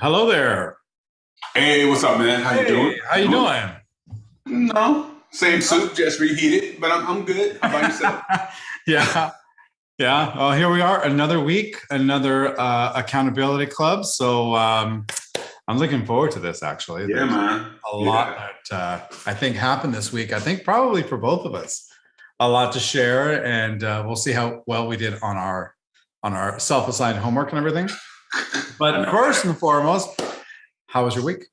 Hello there. Hey, what's up, man? How you doing? Hey, how you doing? No, same soup, just reheated, but I'm good. How about yourself? Yeah, yeah. Well, here we are, another week, another accountability club. So I'm looking forward to this. Actually, Yeah, there's man. a lot Yeah, that I think happened this week. I think probably for both of us, a lot to share, and we'll see how well we did on our self-assigned homework and everything. I But know, first right? and foremost, how was your week?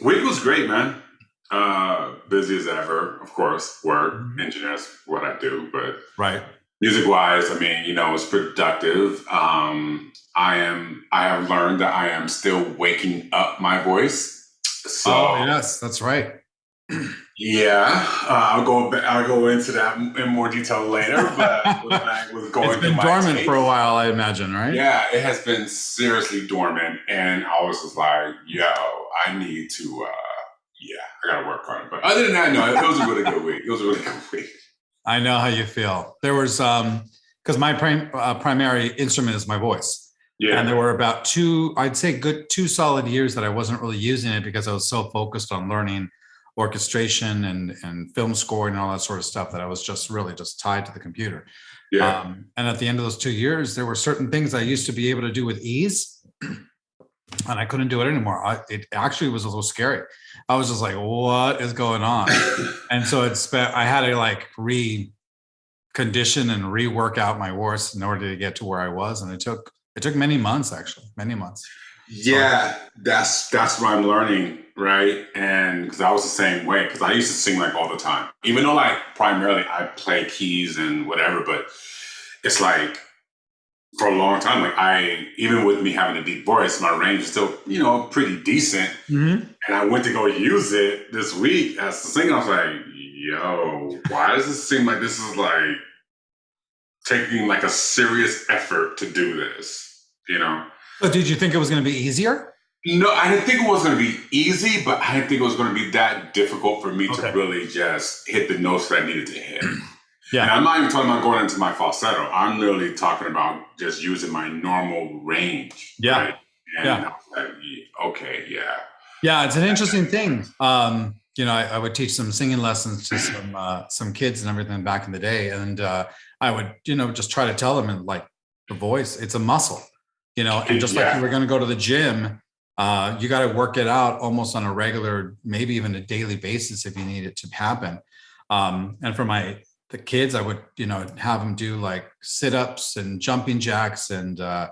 Week was great, man. Busy as ever, of course. Work, Mhm. engineers, what I do, but Right. music wise, I mean, it's productive. I have learned that I am still waking up my voice. Oh, So yes, that's right. yeah, I'll go into that in more detail later. But when I was It's going through been my dormant for a tapes, while, I imagine, right? yeah, it has been seriously dormant, and I was just like, "Yo, I need to, yeah, I gotta work on it." But other than that, no, it was a really good week. It was a really good week. I know how you feel. There was because my primary instrument is my voice, and Yeah, there were about two, I'd say, good 2 solid years that I wasn't really using it because I was so focused on learning orchestration and film scoring and all that sort of stuff that I was just really just tied to the computer. yeah. And at the end of those 2 years, there were certain things I used to be able to do with ease, and I couldn't do it anymore. It actually was a little scary. I was just like, "What is going on?" And so I had to like recondition and rework out my voice in order to get to where I was, and it took many months, actually, many months. So Yeah, that's what I'm learning, right? And because I was the same way, because I used to sing like all the time, even though like primarily I play keys and whatever, but it's like for a long time, like I even with me having a deep voice, my range is still pretty decent. mhm. And I went to go use it this week as the singer. I was like, yo, why does it seem like this is like taking like a serious effort to do this? So did you think it was going to be easier? No, I didn't think it was going to be easy, but I didn't think it was going to be that difficult for me to Okay. really just hit the notes that I needed to hit. And Yeah. I'm not even talking about going into my falsetto. I'm literally talking about just using my normal range, Yeah. right? And I Yeah. was like, okay, yeah. Yeah. It's an interesting thing. I would teach some singing lessons to some kids and everything back in the day, and I would just try to tell them in like the voice, it's a muscle, and just like you Yeah, were going to go to the gym, you got to work it out almost on a regular, maybe even a daily basis if you need it to happen. And for the kids, I would have them do like sit ups and jumping jacks and I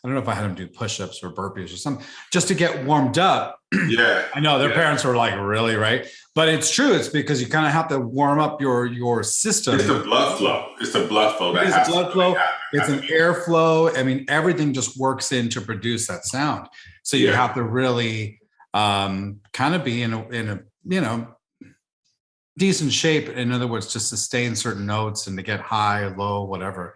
don't know if I had them do push-ups or burpees or something just to get warmed up. yeah, I know their yeah. parents were like, really, right? But it's true. It's because you kind of have to warm up your It's system. the blood flow. It's the blood flow It that is a has to blood really flow. happen. It's Has an to be there. airflow. I mean, everything just works in to produce that sound. So you Yeah, have to really kind of be in a decent shape. In other words, to sustain certain notes and to get high, low, whatever.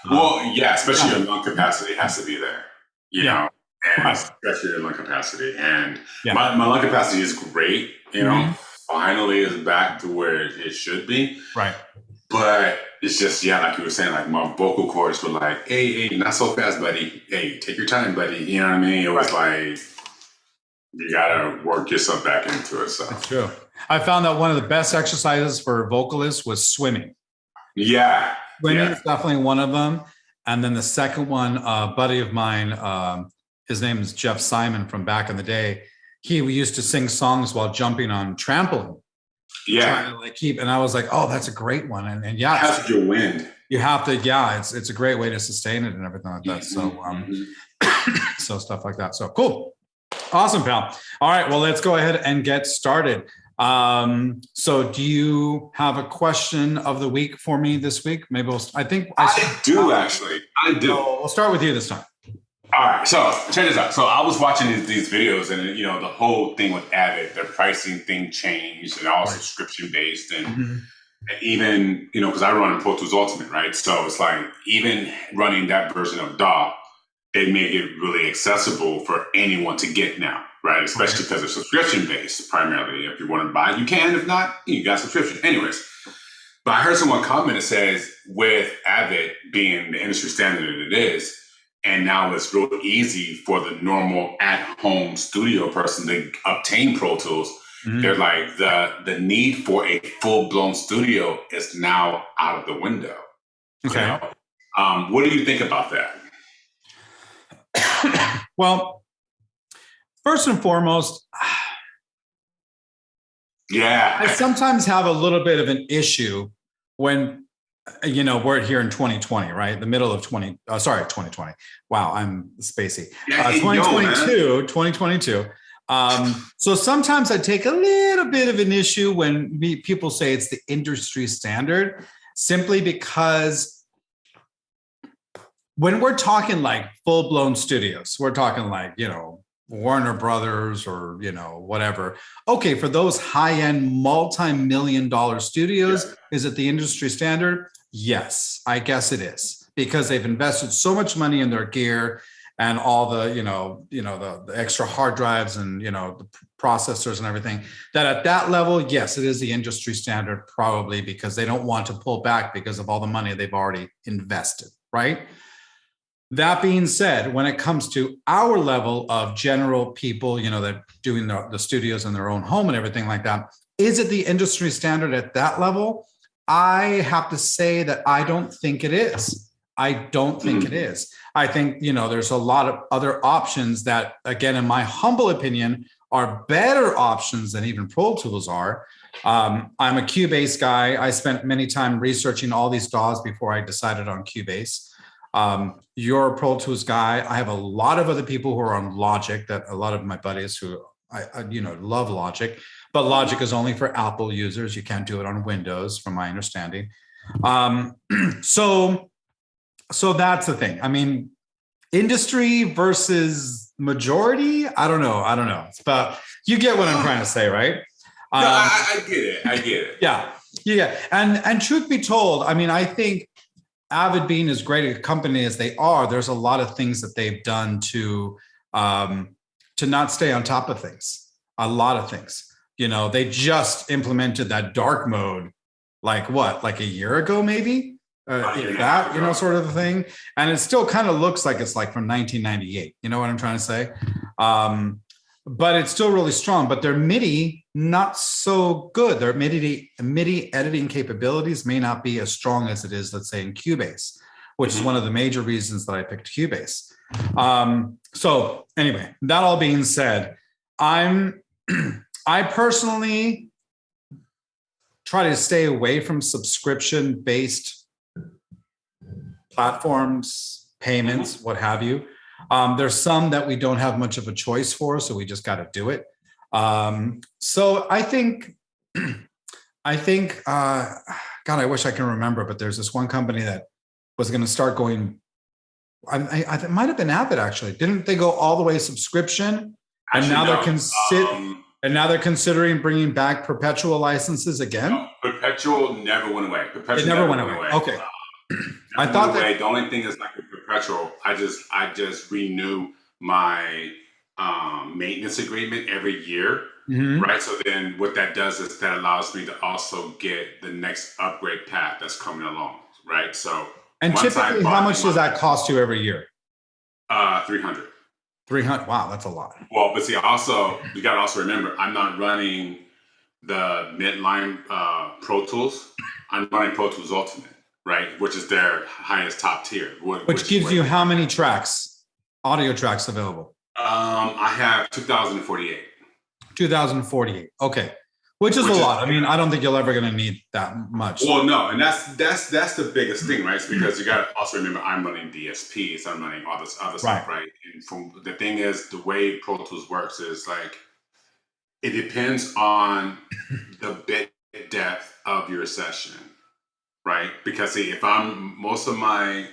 Um, well, yeah, especially yeah, your lung capacity has to be there, you yeah, know, and right, especially your lung capacity. And yeah. my lung capacity is great, Mhm. finally is back to where it should be. Right. But it's just, yeah, like you were saying, like my vocal cords were like, hey, not so fast, buddy. Hey, take your time, buddy. You know what I mean? It was Right. like, you gotta work yourself back into it. So, It's true. I found that one of the best exercises for vocalists was swimming. yeah, Swimming yeah, is definitely one of them. And then the second one, a buddy of mine, his name is Jeff Simon from back in the day. He used to sing songs while jumping on trampoline, yeah. trying to like keep. And I was like, oh, that's a great one. And yeah, How's your wind? you have to. Yeah, it's a great way to sustain it and everything like that. Hmm, So hmm. so stuff like that. So cool. Awesome, pal. All right, well, let's go ahead and get started. So do you have a question of the week for me this week? Maybe I think I saw. I do actually. I do. So we'll start with you this time. All right, so check this out. So I was watching these videos, and the whole thing with Avid, their pricing thing changed, and all Right. subscription based, and Mhm. even because I run in Pro Tools Ultimate, right? So it's like even running that version of DAW, they make it really accessible for anyone to get now, right? Okay. Especially because it's subscription based primarily. If you want to buy it, you can. If not, you got subscription. Anyways, but I heard someone comment that says with Avid being the industry standard that it is, And now it's real easy for the normal at-home studio person to obtain Pro Tools. They're Mhm. like the need for a full-blown studio is now out of the window. You Okay. know, what do you think about that? Well, first and foremost, I Yeah, sometimes have a little bit of an issue when, we're here in 2020, right? The middle of 2020. Wow, I'm spacey. yeah, hey, yo, man. 2022. So sometimes I take a little bit of an issue when people say it's the industry standard, simply because when we're talking like full blown studios, we're talking like, Warner Brothers or, whatever. Okay, for those high end multi-million dollar Yeah. studios, is it the industry standard? Yes, I guess it is, because they've invested so much money in their gear and all the, the extra hard drives and, the processors and everything, that at that level, yes, it is the industry standard, probably because they don't want to pull back because of all the money they've already invested, right? That being said, when it comes to our level of general people, that doing the studios in their own home and everything like that, is it the industry standard at that level? I have to say that I don't think it is. I don't think it is. I think, there's a lot of other options that, again, in my humble opinion, are better options than even Pro Tools are. I'm a Cubase guy. I spent many time researching all these DAWs before I decided on Cubase. You're a Pro Tools guy. I have a lot of other people who are on Logic, that a lot of my buddies who I love Logic, but Logic is only for Apple users. You can't do it on Windows, from my understanding. Um, so, so that's the thing. I mean, industry versus majority. I don't know. But you get what I'm trying to say, right? No, Um, I get it. I get it. yeah, yeah. And truth be told, I mean, I think Avid being as great a company as they are, there's a lot of things that they've done to not stay on top of things. A lot of things. They just implemented that dark mode, like what, like a year ago, maybe, if that, sort of a thing. And it still kind of looks like it's like from 1998. You know what I'm trying to say? But it's still really strong. But their MIDI, not so good. Their MIDI editing capabilities may not be as strong as it is, let's say, in Cubase, which is one of the major reasons that I picked Cubase. So anyway, that all being said, I personally try to stay away from subscription-based platforms, payments, what have you. There's some that we don't have much of a choice for, so we just got to do it. So I think, God, I wish I can remember, but there's this one company that was going to start going. It might have been Avid, actually. Didn't they go all the way subscription? And Actually, now no. they're considering bringing back perpetual licenses again. No, perpetual never went away. Perpetual It never went away. Okay. I thought that the only thing is like a perpetual. I just renew my maintenance agreement every year, right? So then what that does is that allows me to also get the next upgrade path that's coming along, right? So and typically, how much does that cost you every year? 300. 300. Wow, that's a lot. Well, but see, also you got to also remember, I'm not running the midline Pro Tools. I'm running Pro Tools Ultimate, right? Which is their highest top tier. Which gives you how many tracks, audio tracks available? I have 2048. 2048. Okay. Which is a lot. I mean, I don't think you're ever going to need that much. Well, no, and that's the biggest thing, right? It's because you got to also remember I'm running DSPs, I'm running all this other stuff, right? And from the thing is, the way Pro Tools works is like it depends on the bit depth of your session, right? Because see, if I'm most of my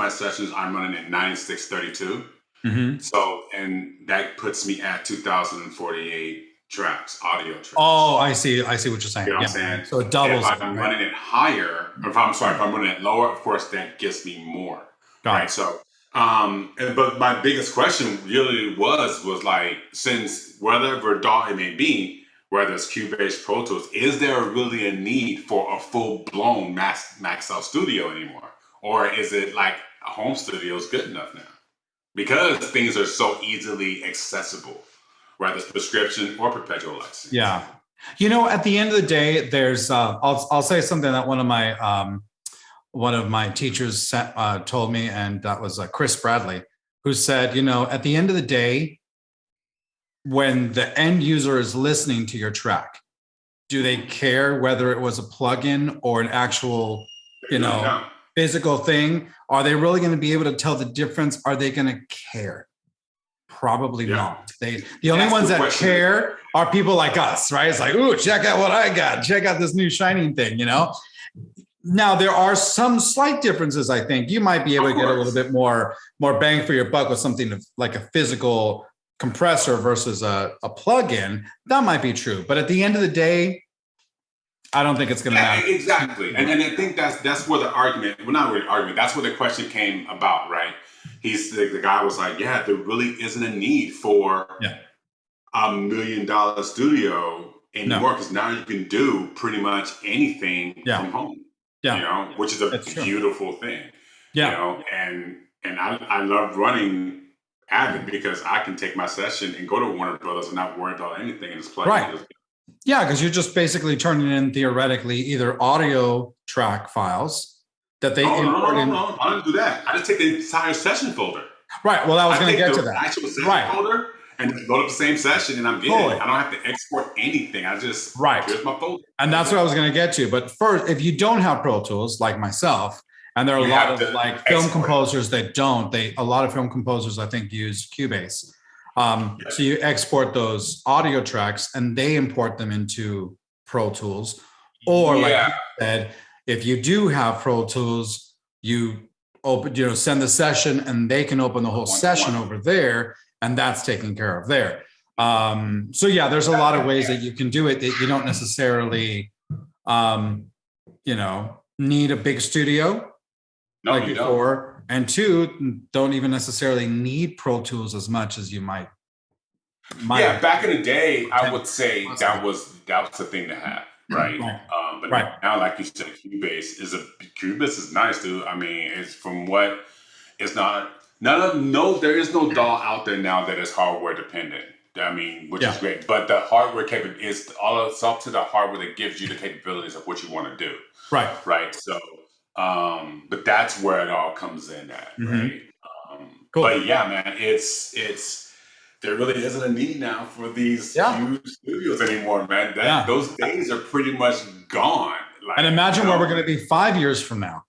sessions I'm running at 9632, so and that puts me at 2048 tracks, audio tracks. Oh, I see what you're saying. You know what I'm saying? So it doubles. If I'm running it higher, or if I'm running it lower, of course that gives me more. Right. So but my biggest question really was like, since whatever DAW it may be, whether it's Cubase, Pro Tools, is there really a need for a full-blown max out studio anymore? Or is it like a home studio is good enough now? because things are so easily accessible, whether it's prescription or perpetual license. Yeah. You know, at the end of the day, there's I'll say something that one of my teachers told me, and that was Chris Bradley, who said, you know, at the end of the day, when the end user is listening to your track, do they care whether it was a plugin or an actual, you know, physical thing? Are they really going to be able to tell the difference? Are they going to care? Probably not. The only ones that care are people like us, right? It's like, ooh, check out what I got. Check out this new shining thing, you know? Now, there are some slight differences, I think. You might be able to get a little bit more bang for your buck with something like a physical compressor versus a plug-in. That might be true. But at the end of the day, I don't think it's going to matter. Exactly. And I think that's where the argument, well, not really argument, that's where the question came about, right? The guy was like, yeah, there really isn't a need for $1 million studio anymore, because now you can do pretty much anything from home. You know, which is a beautiful thing. You know, and I love running Avid because I can take my session and go to Warner Brothers and not worry about anything and just play. Right. Yeah, because you're just basically turning in theoretically either audio track files that they import in. No, I don't do that. I just take the entire session folder. Right. Well, I was going to get to that. Actual session folder and just load up the same session, and I'm good. I don't have to export anything. I just here's my folder. And that's what I was going to get to. But first, if you don't have Pro Tools, like myself, and there are a lot of like film composers that don't, a lot of film composers I think use Cubase. So you export those audio tracks and they import them into Pro Tools. Or like you said, if you do have Pro Tools, you send the session and they can open the whole session over there, and that's taken care of there. So yeah, there's a lot of ways that you can do it that you don't necessarily, need a big studio like before. And two, don't even necessarily need Pro Tools as much as you might. Yeah, back in the day, I would say that was the thing to have, right? But now, like you said, Cubase is nice, dude. I mean, it's from what it's not. There is no DAW out there now that is hardware dependent. I mean, which is great. But the hardware it's up to the hardware that gives you the capabilities of what you want to do. Right. So, but that's where it all comes in at, right? Cool. But yeah, man, it's there really isn't a need now for these huge studios anymore, man. Those days are pretty much gone. Like, and imagine where we're going to be 5 years from now.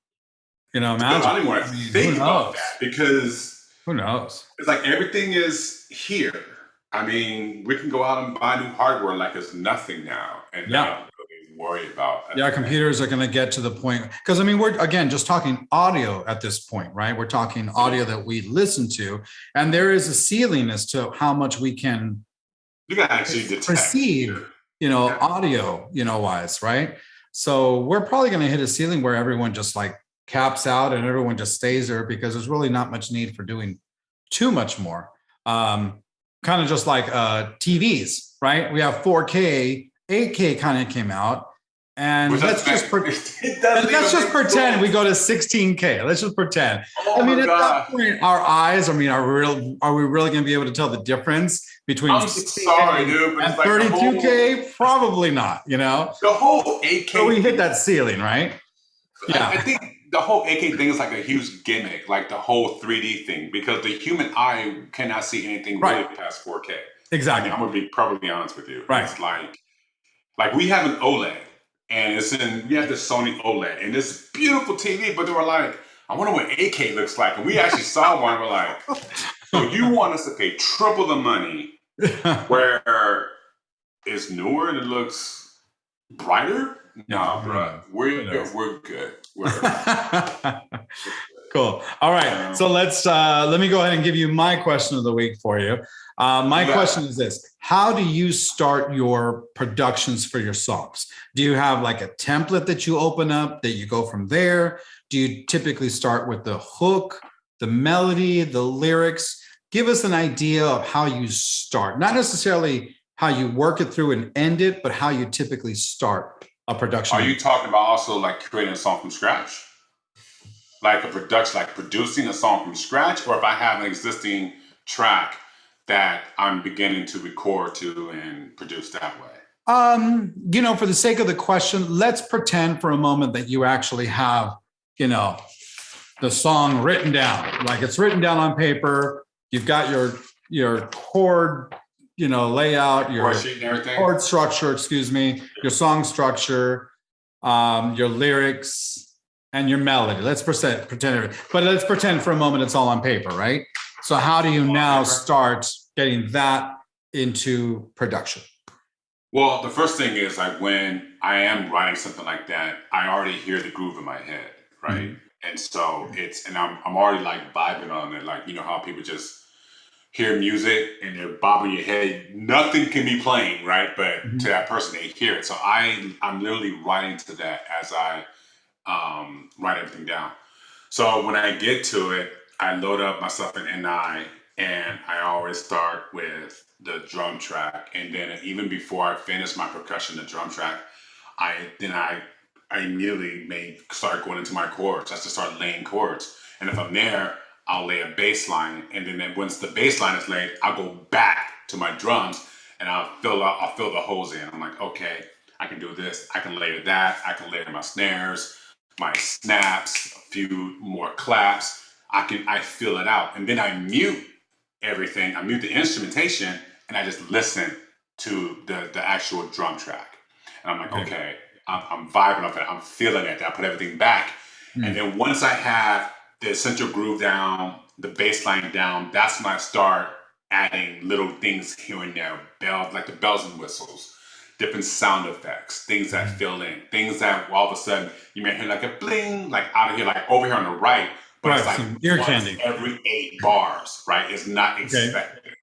You know, imagine. I don't even want to think about that, because who knows? It's like everything is here. I mean, we can go out and buy new hardware like it's nothing now, and not really worry about that. Yeah, computers are going to get to the point, because I mean, we're again just talking audio at this point, right? We're talking audio that we listen to, and there is a ceiling as to how much we can. You can actually perceive, audio, wise, right? So we're probably going to hit a ceiling where everyone just like caps out and everyone just stays there, because there's really not much need for doing too much more. Kind of just like TVs, right? We have 4K, 8K kind of came out, and let's just pretend we go to 16K. Let's just pretend. At that point, our eyes, are we really going to be able to tell the difference between 16K and 32K? Probably not, The whole 8K. So we hit that ceiling, right? Yeah. I think the whole 8K thing is like a huge gimmick, like the whole 3D thing, because the human eye cannot see anything really past 4K. Exactly. I'm going to be probably honest with you. Right. It's like we have an OLED, and we have this Sony OLED, and this beautiful TV, but they were like, I wonder what 8K looks like. And we actually saw one, we're like, so you want us to pay triple the money where it's newer and it looks brighter? No, bro. We're good. Cool. All right. So let me go ahead and give you my question of the week for you. My question is this: how do you start your productions for your songs? Do you have like a template that you open up that you go from there? Do you typically start with the hook, the melody, the lyrics? Give us an idea of how you start, not necessarily how you work it through and end it, but how you typically start a production. Are you talking about also like creating a song from scratch? like a production, like producing a song from scratch, or if I have an existing track that I'm beginning to record to and produce that way? For the sake of the question, let's pretend for a moment that you actually have, the song written down, like it's written down on paper. You've got your chord, layout, your chord structure, excuse me, your song structure, your lyrics, and your melody. Let's pretend, but let's pretend for a moment it's all on paper, right? So how do you now start getting that into production? Well, the first thing is like when I am writing something like that, I already hear the groove in my head, right? Mhm. And so I'm already like vibing on it. Like, you know how people just hear music and they're bobbing your head. Nothing can be playing, right? But to that person, they hear it. So I'm literally writing to that as I write everything down. So when I get to it, I load up my stuff in NI, and I always start with the drum track. And then even before I finish my percussion, the drum track, I immediately may start going into my chords. I just start laying chords. And if I'm there, I'll lay a bass line. And then once the bass line is laid, I'll go back to my drums and I'll fill the holes in. I'm like, okay, I can do this. I can layer that. I can layer my snares, my snaps, a few more claps. I fill it out. And then I mute everything. I mute the instrumentation and I just listen to the actual drum track. And I'm like, okay, I'm vibing off it. I'm feeling it. I put everything back. And then once I have the essential groove down, the bass line down, that's when I start adding little things here and there, like the bells and whistles, different sound effects, things that fill in, things that all of a sudden you may hear like a bling, like out of here, like over here on the right, but it's like ear candy every 8 bars, right? It's not expected,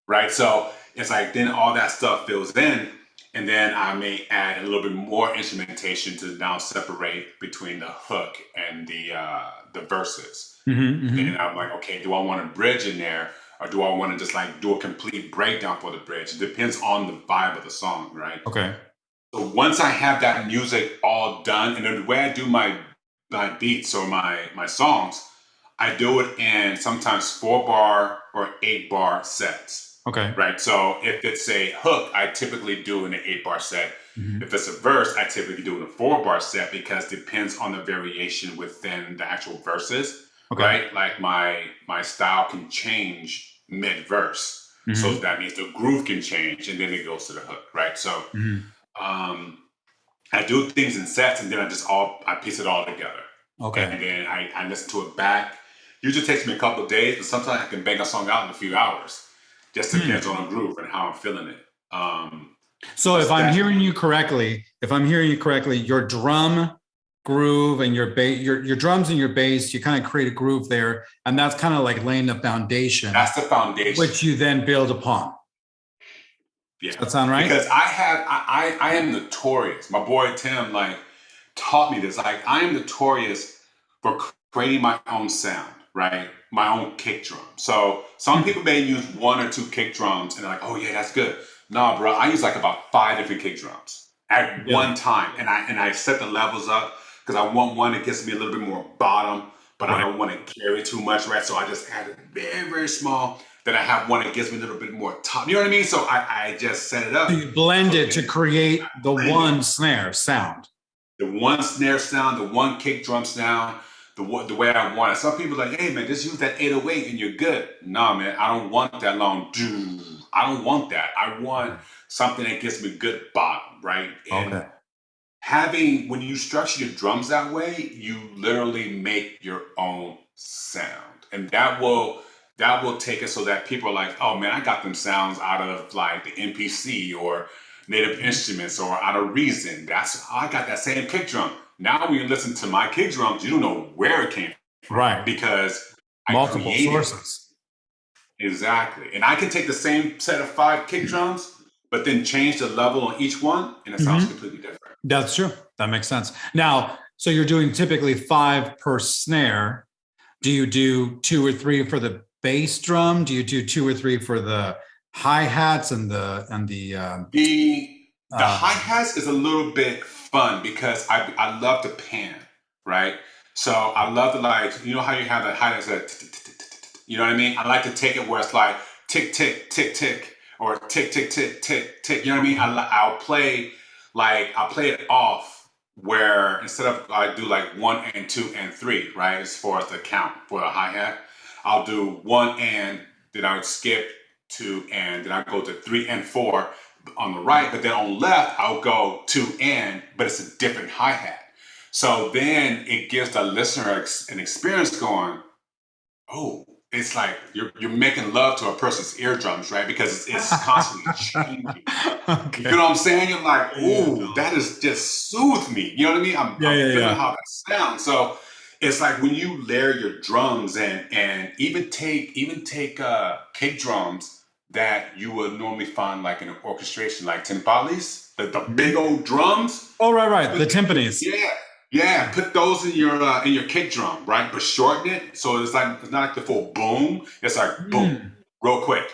right? So it's like then all that stuff fills in, and then I may add a little bit more instrumentation to now separate between the hook and the verses. And I'm like, okay, do I want a bridge in there, or do I want to just like do a complete breakdown for the bridge? It depends on the vibe of the song, right? Okay. So once I have that music all done, and then the way I do my beats or my songs, I do it in sometimes 4-bar or 8-bar sets. Okay. Right. So if it's a hook, I typically do in an 8-bar set. If it's a verse, I typically do in a 4-bar set because it depends on the variation within the actual verses. Okay. Right. Like my style can change mid-verse. So that means the groove can change and then it goes to the hook. Right. So I do things in sets and then I piece it all together. Okay. And then I listen to it back. Usually takes me a couple of days, but sometimes I can bang a song out in a few hours. Just depends on the groove and how I'm feeling it. So if I'm hearing you correctly, your drum groove and your bass, your drums and your bass, you kind of create a groove there, and that's kind of like laying the foundation. That's the foundation, which you then build upon. Yeah, does that sound right? Because I am notorious. My boy Tim taught me this. Like I am notorious for creating my own sound, right? My own kick drum. So some people may use 1 or 2 kick drums and they're like, oh yeah, that's good. Nah, bro, I use like about 5 different kick drums at one time. And I set the levels up because I want one that gets me a little bit more bottom, but I don't want to carry too much, right? So I just have it very, very small. Then I have one that gives me a little bit more top. You know what I mean? So I just set it up. So you blend it to create the one snare sound. The one snare sound, the one kick drum sound, the way I want it. Some people are like, hey man, just use that 808 and you're good. Nah, man, I don't want that long. I don't want that. I want something that gives me good bottom, right? And when you structure your drums that way, you literally make your own sound. And that will take it so that people are like, oh man, I got them sounds out of like the MPC or Native Instruments or out of Reason. I got that same kick drum. Now when you listen to my kick drums, you don't know where it came from. Right. Because multiple sources. Exactly. And I can take the same set of 5 kick drums, but then change the level on each one and it sounds completely different. That's true. That makes sense. Now, so you're doing typically 5 per snare. Do you do 2 or 3 for the bass drum? Do you do 2 or 3 for the hi-hats and the hi-hats is a little bit fun because I love to pan, right? So I love to like, you know how you have that hi-hat that, you know what I mean? I like to take it where it's like tick, tick, tick, tick, or tick, tick, tick, tick, tick. You know what I mean? I'll play it off where instead of I do like 1 and 2 and 3, right? As far as the count for a hi-hat, I'll do 1 and, then I would skip 2 and, then I go to 3 and 4 on the right, but then on left, I'll go 2 and, but it's a different hi-hat. So then it gives the listener an experience going, oh, it's like you're making love to a person's eardrums, right? Because it's constantly changing. Okay. You know what I'm saying? You're like, ooh, that is just soothe me. You know what I mean? I'm feeling how that sounds. So it's like when you layer your drums and even take kick drums that you would normally find like in an orchestration, like timpalis, the big old drums. Oh, right. The timpanis. Yeah, put those in your kick drum, right? But shorten it so it's not like the full boom. It's like boom, real quick,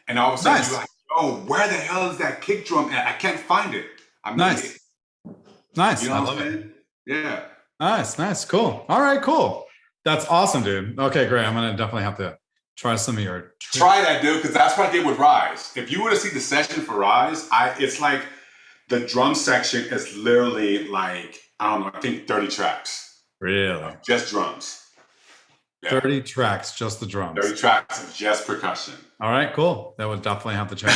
and all of a sudden you're like, "Oh, where the hell is that kick drum? And I can't find it." Nice. You know what I'm saying? Yeah. Nice, cool. All right, cool. That's awesome, dude. Okay, great. I'm gonna definitely have to try some of your tricks. Try that, dude, because that's what I did with Rise. If you were to see the session for Rise, it's like the drum section is literally like, I don't know, I think 30 tracks. Really? Just drums. Yeah. 30 tracks, just the drums. 30 tracks of just percussion. All right, cool. That would definitely have to check.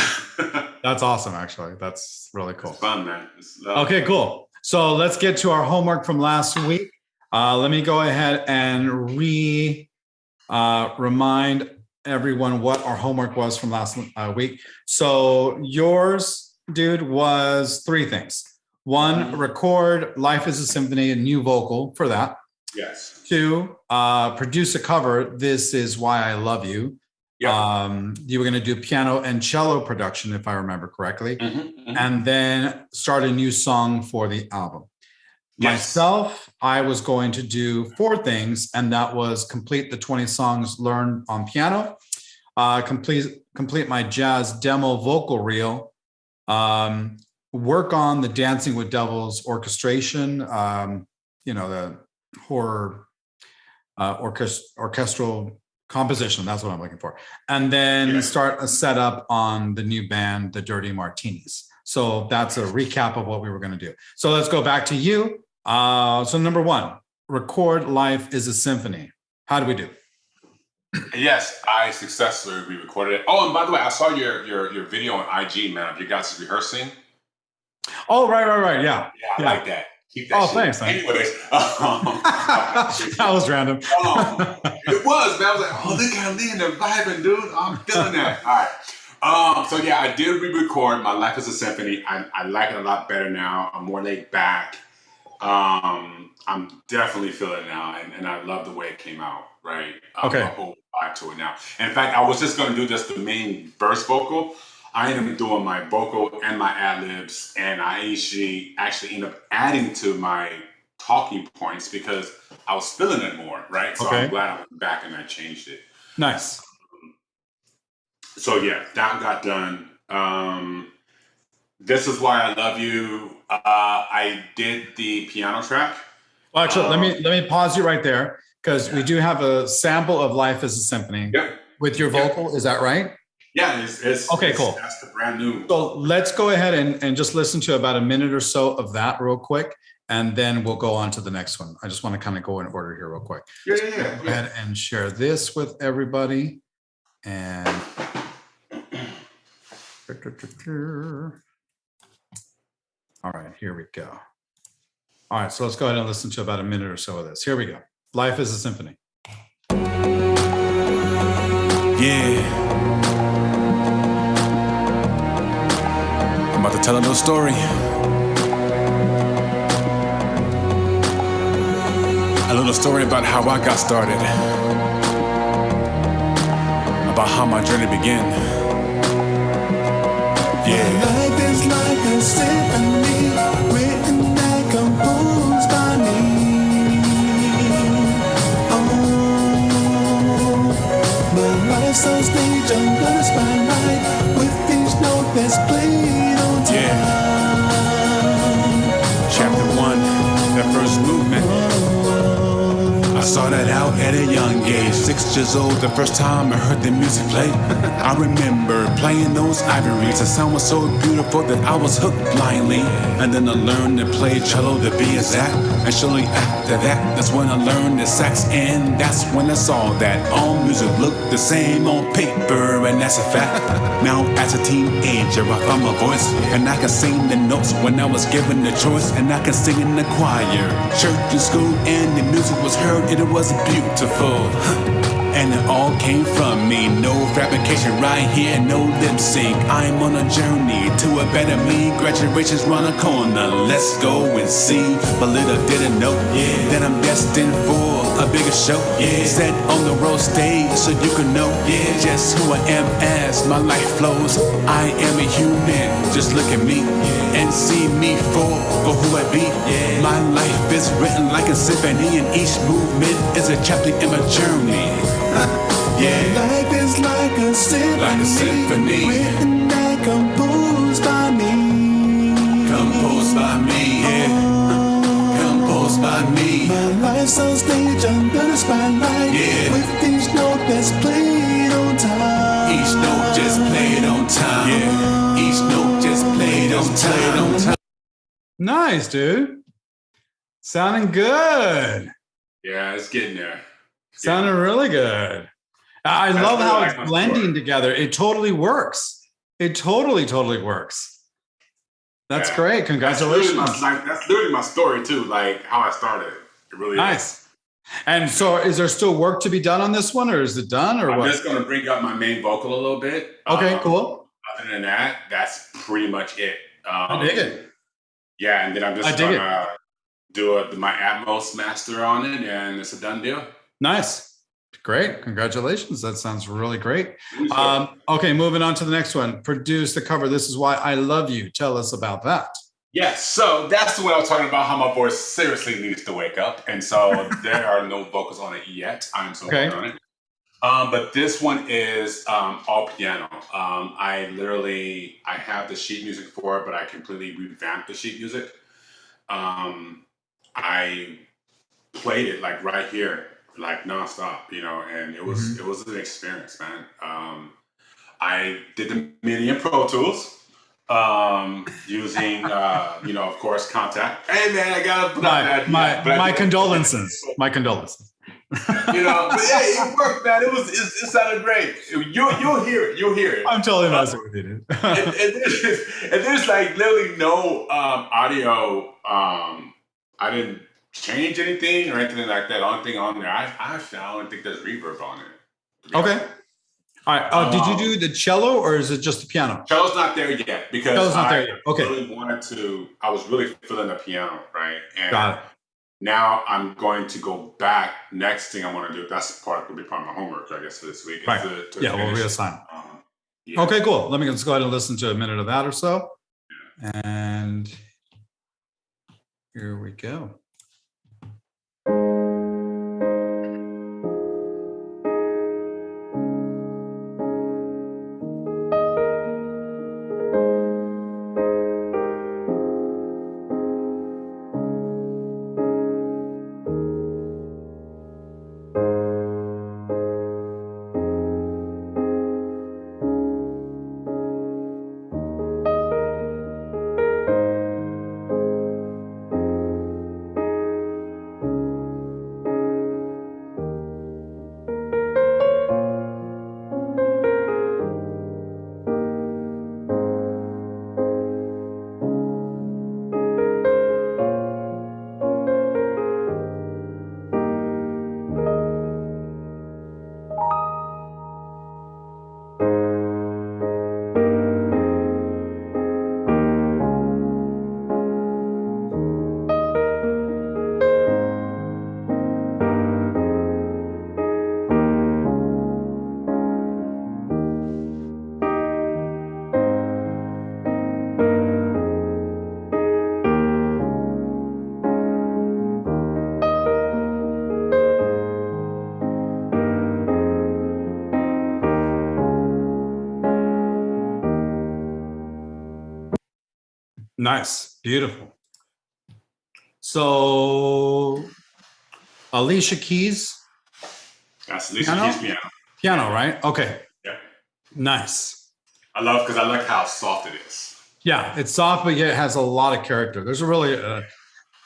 That's awesome, actually. That's really cool. It's fun, man. Okay, cool. So let's get to our homework from last week. Let me go ahead and remind everyone what our homework was from last week. So yours, dude, was 3 things. 1, record Life is a Symphony, a new vocal for that. Yes. 2, produce a cover, This Is Why I Love You. Yeah. You were going to do piano and cello production, if I remember correctly. And then start a new song for the album. Yes. Myself, I was going to do 4 things, and that was complete the 20 songs learned on piano, complete my jazz demo vocal reel, work on the Dancing with Devils orchestration, the horror orchestral composition. That's what I'm looking for. And then start a setup on the new band, the Dirty Martinis. So that's a recap of what we were going to do. So let's go back to you. So number 1, record Life is a Symphony. How do we do? Yes, I successfully re-recorded it. Oh, and by the way, I saw your video on IG, man, of you guys rehearsing. Oh, right. Yeah, I like that. Keep that shit. Thanks. Anyways. That was random. It was, man. I was like, oh, they got Lee, they're vibing, dude. I'm feeling that. All right. So yeah, I did re-record My Life is a Symphony. I like it a lot better now. I'm more laid back. I'm definitely feeling it now, and I love the way it came out, right? Okay. A whole vibe to it now. In fact, I was just going to do just the main verse vocal. I ended up doing my vocal and my ad-libs, and I actually ended up adding to my talking points because I was feeling it more, right? So I'm glad I went back and I changed it. Nice. So yeah, that got done. This Is Why I Love You. I did the piano track. Well, actually, let me pause you right there because we do have a sample of Life as a Symphony with your vocal. Is that right? Yeah, it's okay, cool. That's the brand new. So let's go ahead and just listen to about a minute or so of that real quick, and then we'll go on to the next one. I just want to kind of go in order here real quick. Yeah. Go ahead and share this with everybody. And all right, here we go. All right, so let's go ahead and listen to about a minute or so of this. Here we go. Life is a Symphony. Yeah. I'm about to tell a little story. A little story about how I got started. About how my journey began. Yeah. Life is like a symphony, written and composed by me. Oh, but life's on stage under the spotlight, with each note that's played on time. Yeah. Chapter 1, that first movement. Started out at a young age, 6 years old, the first time I heard the music play. I remember playing those ivories. The sound was so beautiful that I was hooked blindly. And then I learned to play cello to be exact. And shortly after that, that's when I learned the sax. And that's when I saw that all music looked the same on paper, and that's a fact. Now as a teenager, I found my voice, and I can sing the notes when I was given the choice. And I can sing in the choir, church and school, and the music was heard. It was beautiful, and it all came from me. No fabrication right here, no lip sync. I'm on a journey to a better me. Graduation's round the corner, let's go and see. But little did I know that I'm destined for a bigger show. Set on the road stage so you can know just who I am as my life flows. I am a human, just look at me and see me for who I be. My life is written like a symphony, and each movement is a chapter in my journey. Life is like a symphony, written and composed by me. Composed by me, composed by me. My life's on stage under the spotlight, with each note that's played on time. Each note just played on time. Each note just played on time. Nice, dude. Sounding good. Yeah, it's getting there. Sounding really good. I love how it's blending together. It totally works. It totally works. That's great. Congratulations. That's literally my story too, like how I started. It really nice. is. And so is there still work to be done on this one, or is it done, or I'm what? just going to bring up my main vocal a little bit. Okay, cool. Other than that, that's pretty much it. I dig it. Yeah, and then I'm just going to do my Atmos master on it, and it's a done deal. Nice. Great. Congratulations. That sounds really great. Okay, moving on to the next one. Produce the cover. This is Why I Love You. Tell us about that. Yes, so that's the one I was talking about, how my voice seriously needs to wake up. And so there are no vocals on it yet. I'm so working on it. But this one is all piano. I have the sheet music for it, but I completely revamped the sheet music. I played it like right here, like nonstop, and it was an experience, man. I did the MIDI and Pro Tools. Using of course, Contact. Hey man, I gotta put out that. My condolences. My condolences. But hey, it worked, man. It sounded great. You'll hear it. You'll hear it. I'm totally messing with you, dude. and there's like literally no audio. I didn't change anything or anything like that. Only thing on there, I don't think there's reverb on it. Okay. All right. Did you do the cello, or is it just the piano? Cello's not there yet because Okay. I was really feeling the piano, right? And got it. Now I'm going to go back. Next thing I want to do, that's will be part of my homework, I guess, for this week. Right. We'll reassign. Okay, cool. Let me just go ahead and listen to a minute of that or so. And here we go. Nice. Beautiful. So Alicia Keys. That's Alicia Piano? Keys piano. Piano, right? Okay. Yeah. Nice. I like how soft it is. Yeah, it's soft, but yet it has a lot of character. There's a really,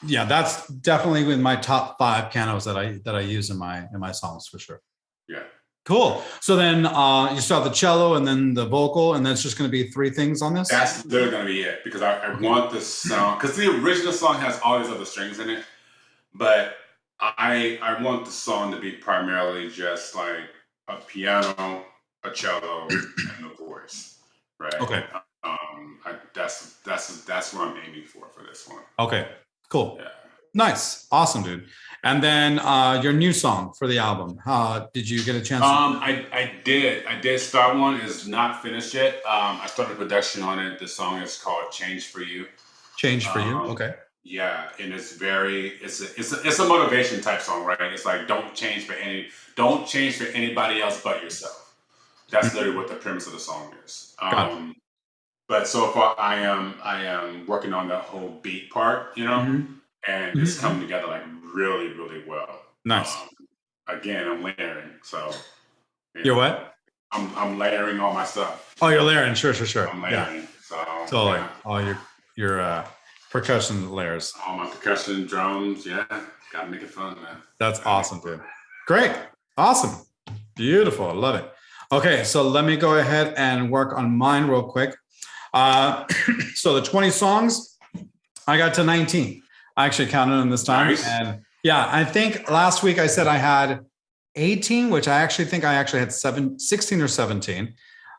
yeah, that's definitely in my top 5 pianos that I use in my songs for sure. Yeah. Cool. So then you start the cello and then the vocal, and that's just going to be 3 things on this? That's literally going to be it, because I want this song, because the original song has all these other strings in it, but I want the song to be primarily just like a piano, a cello, and a voice, right? Okay. That's what I'm aiming for this one. Okay, cool. Yeah. Nice. Awesome, dude. And then your new song for the album. Did you get a chance? I did start one. It's not finished yet. I started production on it. The song is called Change for You. Change for You. Okay. Yeah, and it's a motivation type song, right? It's like don't change for anybody else but yourself. That's literally what the premise of the song is. But so far I am working on the whole beat part, and it's coming together like really, really well. Nice. Again, I'm layering, so You're what? I'm layering all my stuff. Oh, you're layering. Sure. I'm layering. So totally. yeah. All your percussion layers. All my percussion, drums, yeah. Gotta make it fun, man. That's awesome, dude. Great. Awesome. Beautiful. I love it. Okay, so let me go ahead and work on mine real quick. So the 20 songs, I got to 19. I actually counted them this time. Nice. And yeah, I think last week I said I had 18, which I actually think I actually had 16 or 17.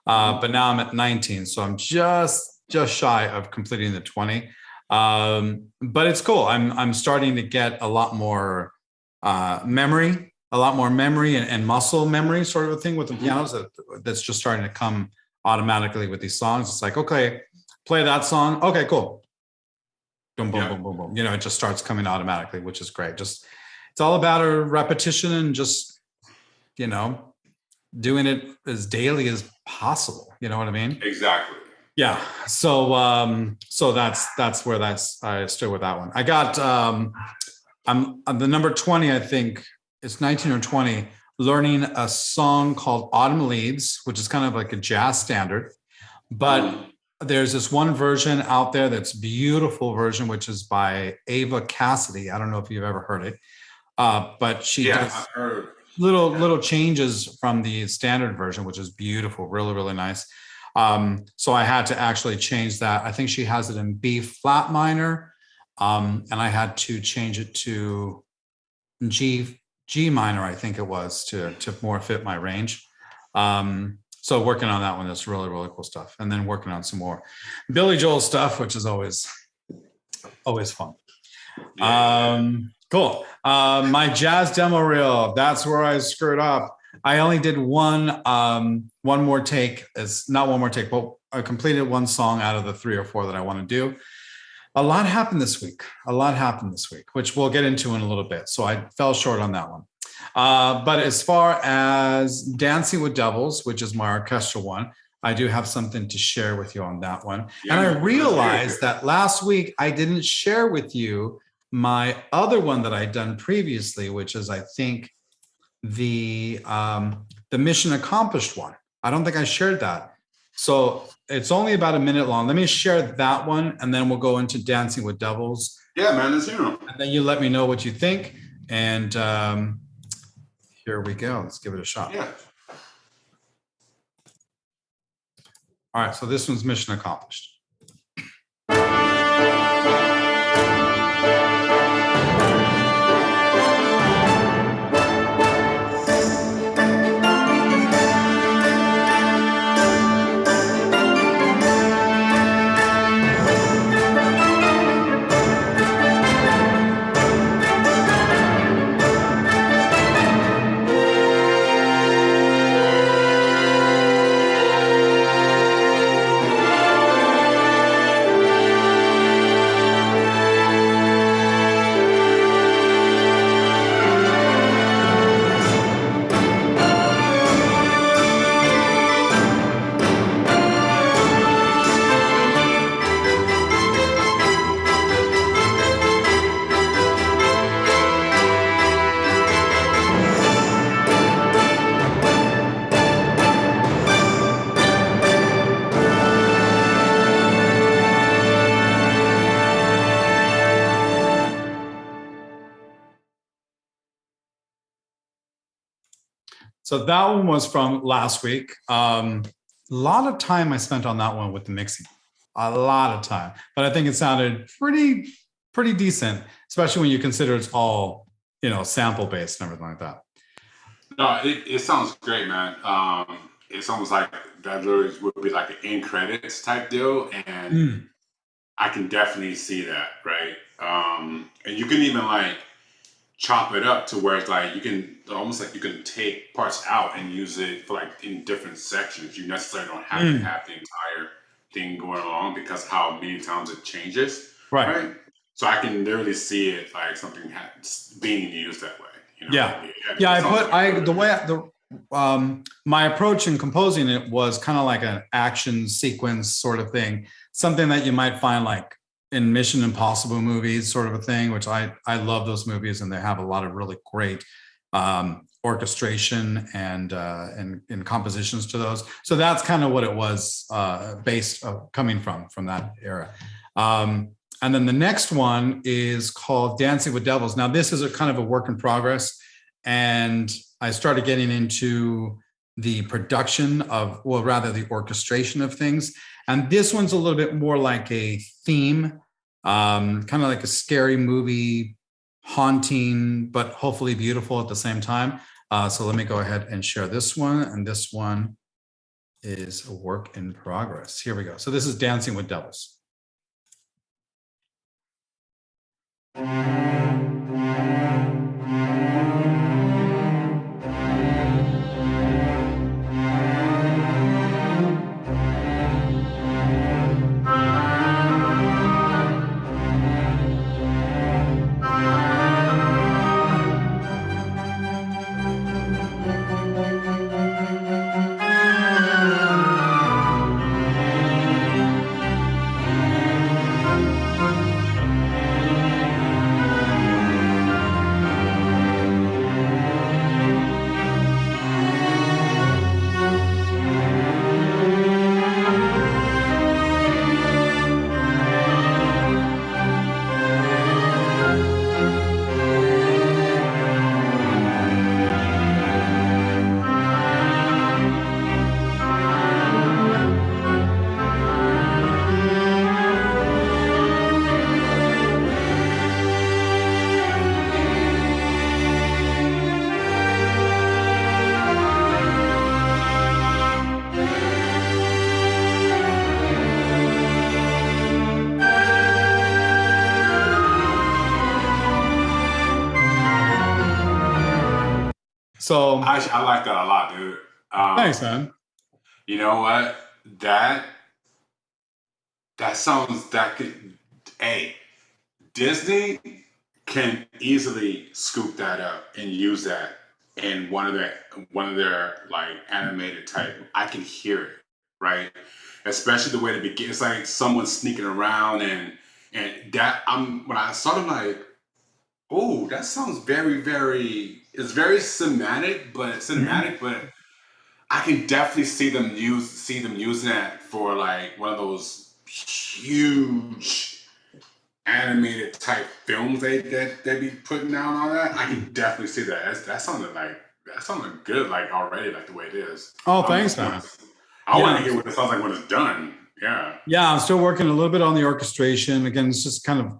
But now I'm at 19. So I'm just shy of completing the 20. But it's cool. I'm starting to get a lot more memory and muscle memory sort of a thing with the pianos that's just starting to come automatically with these songs. It's like, okay, play that song. Okay, cool. Boom, boom, boom, boom, boom. It just starts coming automatically, which is great. It's all about a repetition and just, doing it as daily as possible. You know what I mean? Exactly. Yeah. So that's where I stood with that one. I got I'm the number 20, I think it's 19 or 20, learning a song called Autumn Leaves, which is kind of like a jazz standard. But there's this one version out there that's beautiful version, which is by Ava Cassidy. I don't know if you've ever heard it. But she does I've heard. little changes from the standard version, which is beautiful, really, really nice. So I had to actually change that. I think she has it in B flat minor. And I had to change it to G minor, I think it was, to more fit my range. So working on that one, that's really, really cool stuff. And then working on some more Billy Joel stuff, which is always fun. Cool. My jazz demo reel, that's where I screwed up. I only did one more take. It's not one more take, but I completed one song out of the 3 or 4 that I want to do. A lot happened this week, which we'll get into in a little bit. So I fell short on that one. But as far as Dancing with Devils, which is my orchestral one, I do have something to share with you on that one. Yeah, and I realized that last week I didn't share with you my other one that I'd done previously, which is, I think, the Mission Accomplished one. I don't think I shared that. So it's only about a minute long. Let me share that one, and then we'll go into Dancing with Devils. Yeah, man, let's hear them. And then you let me know what you think. And here we go. Let's give it a shot. Yeah. All right, so this one's Mission Accomplished. So that one was from last week. A lot of time I spent on that one with the mixing. A lot of time, but I think it sounded pretty decent, especially when you consider it's all, sample based and everything like that. No, it sounds great, man. It's almost like that literally would be like an end credits type deal, and I can definitely see that, right? And you can even like chop it up to where it's like you can almost like you can take parts out and use it for like in different sections. You necessarily don't have to have the entire thing going along because how many times it changes, right? So I can literally see it like something being used that way. My approach in composing it was kind of like an action sequence sort of thing, something that you might find like in Mission Impossible movies, sort of a thing, which I love those movies, and they have a lot of really great orchestration and compositions to those. So that's kind of what it was based coming from that era. And then the next one is called Dancing with Devils. Now this is a kind of a work in progress, and I started getting into the production of, well, rather the orchestration of things. And this one's a little bit more like a theme, kind of like a scary movie, haunting, but hopefully beautiful at the same time. So let me go ahead and share this one. And this one is a work in progress. Here we go. So this is Dancing with Devils. So Actually, I like that a lot, dude. Thanks, man. You know what? That sounds that could. Hey, Disney can easily scoop that up and use that in one of their like animated type. I can hear it, right? Especially the way it begins. It's like someone sneaking around and that when I saw them like, oh, that sounds it's very cinematic, but I can definitely see them using that for like one of those huge animated type films they be putting out and all that. I can definitely see that. That sounded good like already, like the way it is. Oh, thanks, man. I want to hear what it sounds like when it's done. Yeah. Yeah, I'm still working a little bit on the orchestration. Again, it's just kind of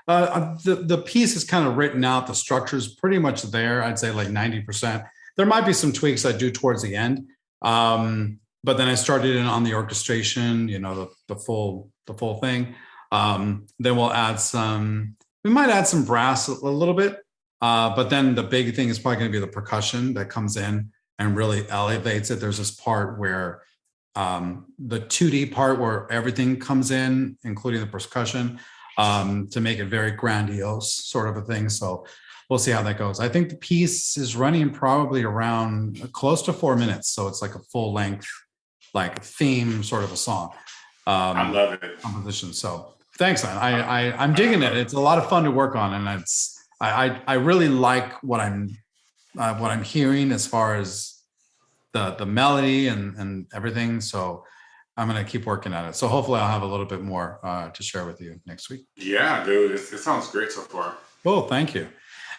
the piece is kind of written out. The structure is pretty much there. I'd say like 90%. There might be some tweaks I do towards the end, but then I started in on the orchestration. The full thing. Then we'll add we might add some brass a little bit, but then the big thing is probably going to be the percussion that comes in and really elevates it. There's this part where the 2D part where everything comes in, including the percussion, to make it very grandiose sort of a thing. So we'll see how that goes. I think the piece is running probably around close to 4 minutes. So it's like a full length, like theme sort of a song. I love it. Composition. So thanks, man. I'm digging it. It's a lot of fun to work on, and I really like what I'm hearing as far as the melody and everything. So I'm going to keep working at it. So hopefully I'll have a little bit more to share with you next week. Yeah, dude, it sounds great so far. Cool. Thank you.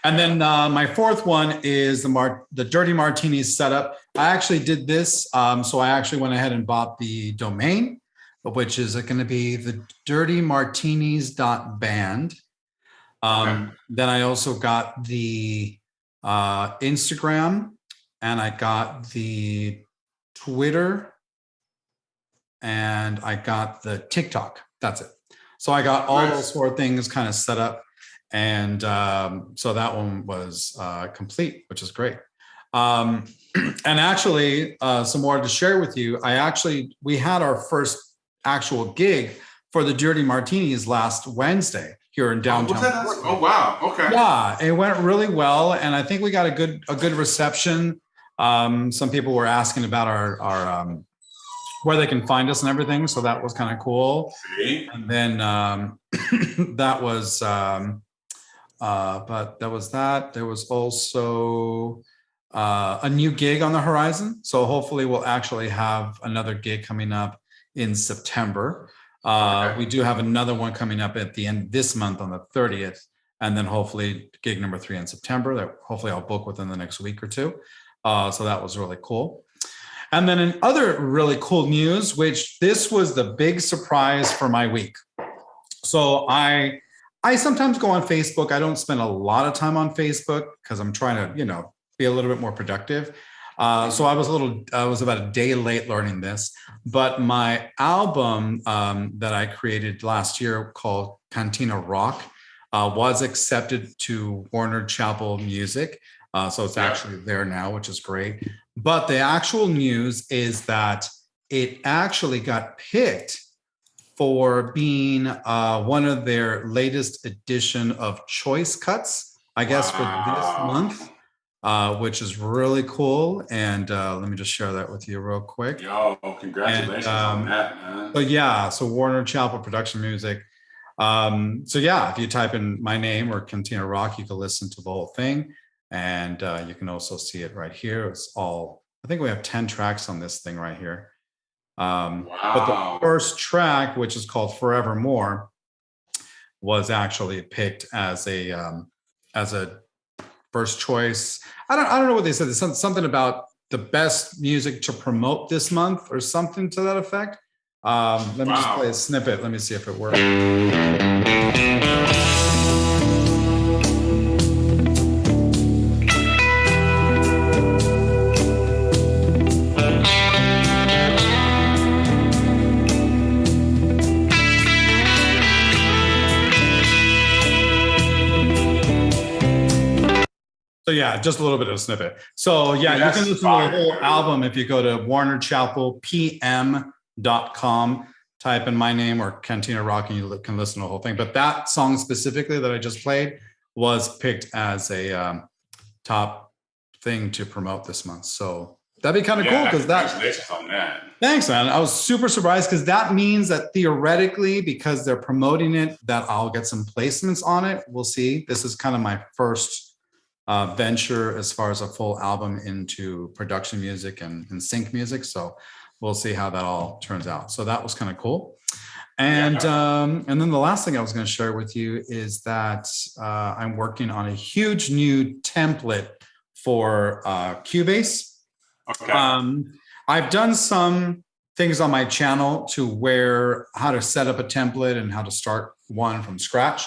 And then my fourth one is the Dirty Martinis setup. I actually did this. So I actually went ahead and bought the domain, which is going to be the dirtymartinis.band. Then I also got the Instagram, and I got the Twitter, and I got the TikTok. That's it. So I got all those four things kind of set up. And so that one was complete, which is great. And actually, some more to share with you. We had our first actual gig for the Dirty Martinis last Wednesday here in downtown. Oh wow! Okay. Yeah, it went really well, and I think we got a good reception. Some people were asking about our where they can find us and everything, so that was kind of cool. See? And then that was, but that was that. There was also a new gig on the horizon, so hopefully we'll actually have another gig coming up in September. We do have another one coming up at the end this month on the 30th, and then hopefully gig number 3 in September that hopefully I'll book within the next week or two. So that was really cool. And then in other really cool news, which this was the big surprise for my week. So I sometimes go on Facebook. I don't spend a lot of time on Facebook because I'm trying to, be a little bit more productive. So I was about a day late learning this, but my album that I created last year called Cantina Rock was accepted to Warner Chappell Music. So it's actually there now, which is great. But the actual news is that it actually got picked for being one of their latest edition of choice cuts, I guess, for this month. Which is really cool. And let me just share that with you real quick. Yo, congratulations on that, man. So Warner Chappell Production Music. So yeah, if you type in my name or Cantina Rock, you can listen to the whole thing. And you can also see it right here. It's all, I think we have 10 tracks on this thing right here. But the first track, which is called Forevermore, was actually picked as a first choice. I don't know what they said. There's something about the best music to promote this month or something to that effect. Let me just play a snippet. Let me see if it works. So yeah, just a little bit of a snippet. So yeah, you can listen to the whole album if you go to warnerchappellpm.com, type in my name or Cantina Rock, and you can listen to the whole thing. But that song specifically that I just played was picked as a top thing to promote this month. So that'd be kind of cool because congratulations on that. Thanks, man. I was super surprised because that means that theoretically, because they're promoting it, that I'll get some placements on it. We'll see. This is kind of my first venture as far as a full album into production music and sync music. So we'll see how that all turns out. So that was kind of cool. And then the last thing I was going to share with you is that I'm working on a huge new template for Cubase. Okay. I've done some things on my channel to how to set up a template and how to start one from scratch.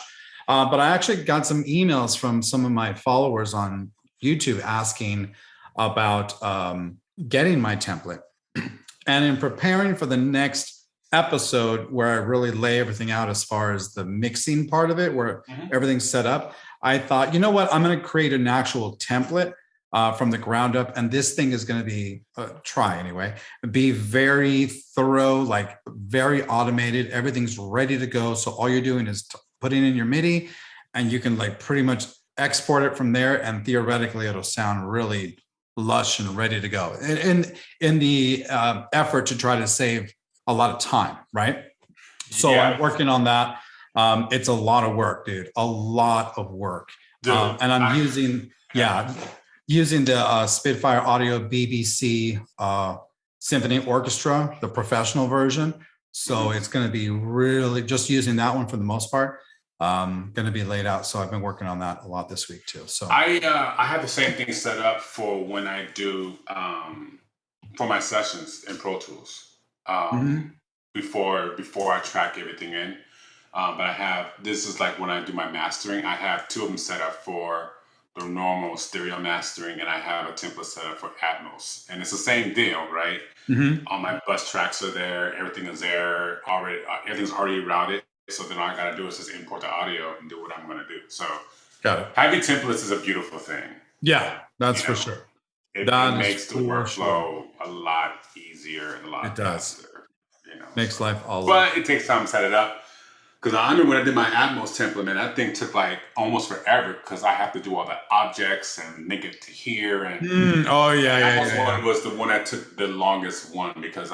But I actually got some emails from some of my followers on YouTube asking about getting my template. And in preparing for the next episode where I really lay everything out as far as the mixing part of it, where everything's set up, I thought, you know what, I'm going to create an actual template from the ground up. And this thing is going to be, be very thorough, like very automated. Everything's ready to go. So all you're doing is putting in your MIDI and you can like pretty much export it from there. And theoretically, it'll sound really lush and ready to go. In the effort to try to save a lot of time, right? So I'm working on that. It's a lot of work, dude. A lot of work. And I'm using the Spitfire Audio BBC Symphony Orchestra, the professional version. So it's going to be really just using that one for the most part. going to be laid out. So I've been working on that a lot this week too. So I have the same thing set up for when I do for my sessions in Pro Tools before I track everything in. But I have this is like when I do my mastering. I have two of them set up for the normal stereo mastering, and I have a template set up for Atmos, and it's the same deal, right? All my bus tracks are there. Everything is there already. Everything's already routed. So then all I got to do is just import the audio and do what I'm going to do. So got it. having templates is a beautiful thing. Yeah, that's for sure. It makes the workflow a lot easier and a lot faster. Makes life all. But it takes time to set it up. Because I remember when I did my Atmos template, man, that thing took like almost forever because I have to do all the objects and link it to here. And Atmos one was the one that took the longest one because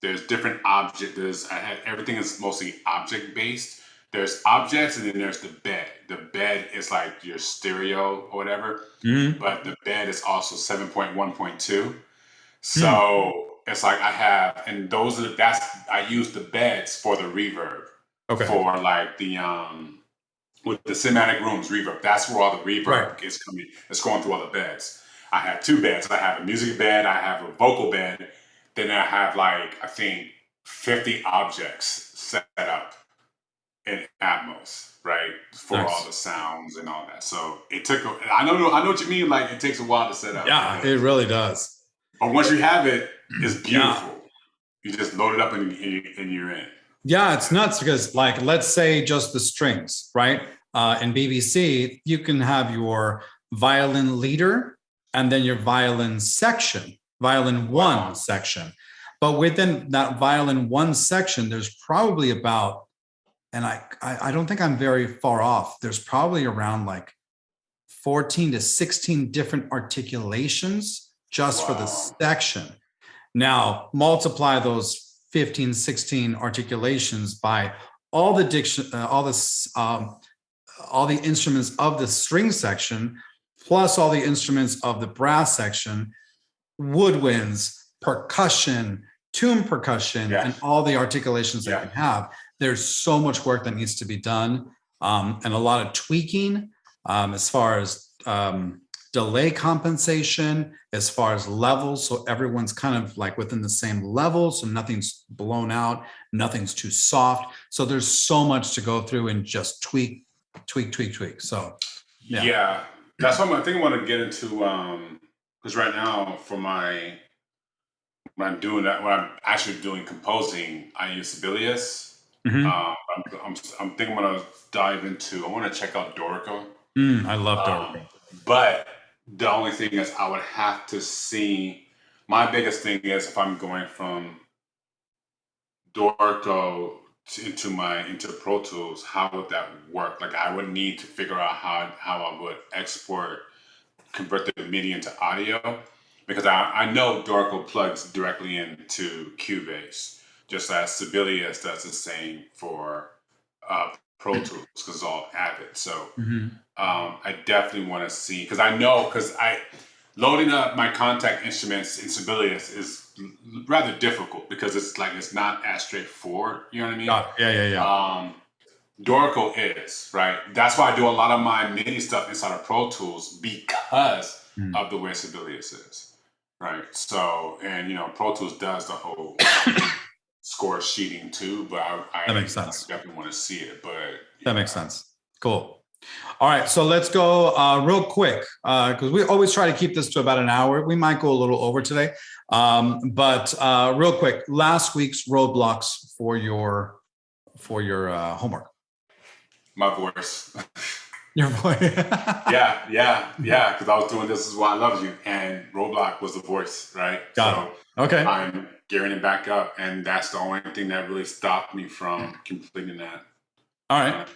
there's different objects. Everything is mostly object based. There's objects and then there's the bed. The bed is like your stereo or whatever, but the bed is also 7.1.2. So it's like I have, and I use the beds for the reverb. Okay. For like the with the cinematic rooms reverb. That's where all the reverb is coming. It's going through all the beds. I have two beds. I have a music bed. I have a vocal bed. Then I have like I think 50 objects set up in Atmos, right, for all the sounds and all that. So it took. I know what you mean. Like it takes a while to set up. Yeah, it really does. But once you have it, it's beautiful. You just load it up and you're in. Yeah, it's nuts because, like, let's say just the strings, right? In BBC, you can have your violin leader and then your violin section, violin one section. But within that violin one section, there's probably about, and I don't think I'm very far off, there's probably around like 14 to 16 different articulations just for the section. Now, multiply those 15, 16 articulations by all the instruments of the string section, plus all the instruments of the brass section, woodwinds, percussion, tune percussion, and all the articulations that you have. There's so much work that needs to be done, and a lot of tweaking as far as delay compensation, as far as levels, so everyone's kind of like within the same level, so nothing's blown out, nothing's too soft. So there's so much to go through and just tweak. So that's what I think I want to get into, because right now when I'm actually doing composing, I use Sibelius. I'm thinking I'm gonna dive into. I want to check out Dorico. I love Dorico, but the only thing is I would have to see. My biggest thing is if I'm going from Dorico into Pro Tools, how would that work? Like I would need to figure out how I would convert the MIDI into audio, because I know Dorico plugs directly into Cubase, just as Sibelius does the same for Pro Tools because it's all Avid. So I definitely want to see, because loading up my contact instruments in Sibelius is rather difficult because it's not as straightforward. You know what I mean? Dorico is, right? That's why I do a lot of my MIDI stuff inside of Pro Tools because of the way Sibelius is, right? So, and Pro Tools does the whole score sheeting too, but that makes sense. I definitely want to see it, but that makes sense. Cool. All right, so let's go real quick because we always try to keep this to about an hour. We might go a little over today, but real quick, last week's roadblocks for your homework. My voice. Your voice. yeah. Because I was doing This Is Why I Love You, and roadblock was the voice, right? Got it. Okay. I'm gearing it back up, and that's the only thing that really stopped me from completing that. All right.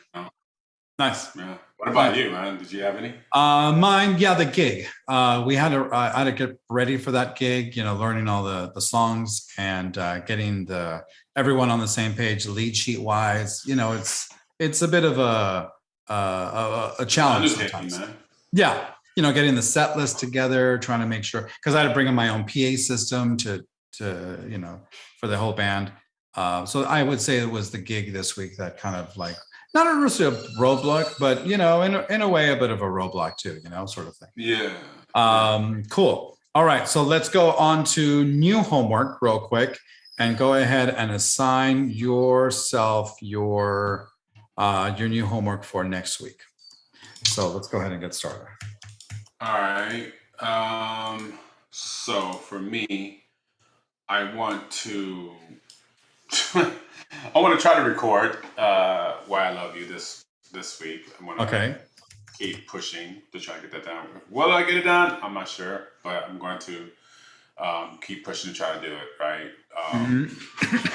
Nice. Yeah. What about you, man? Did you have any? Mine, the gig. I had to get ready for that gig, learning all the songs and getting everyone on the same page, lead sheet wise. It's a bit of a challenge sometimes. Man. Yeah. Getting the set list together, trying to make sure, because I had to bring in my own PA system to for the whole band. So I would say it was the gig this week that kind of like not a roadblock, but in a way a bit of a roadblock too, sort of thing. Yeah. Cool. All right, so let's go on to new homework real quick, and go ahead and assign yourself your new homework for next week. So let's go ahead and get started. All right. So for me, I want to try to record "Why I Love You" this week. I'm gonna keep pushing to try to get that done. Will I get it done? I'm not sure, but I'm going to keep pushing to try to do it. Right.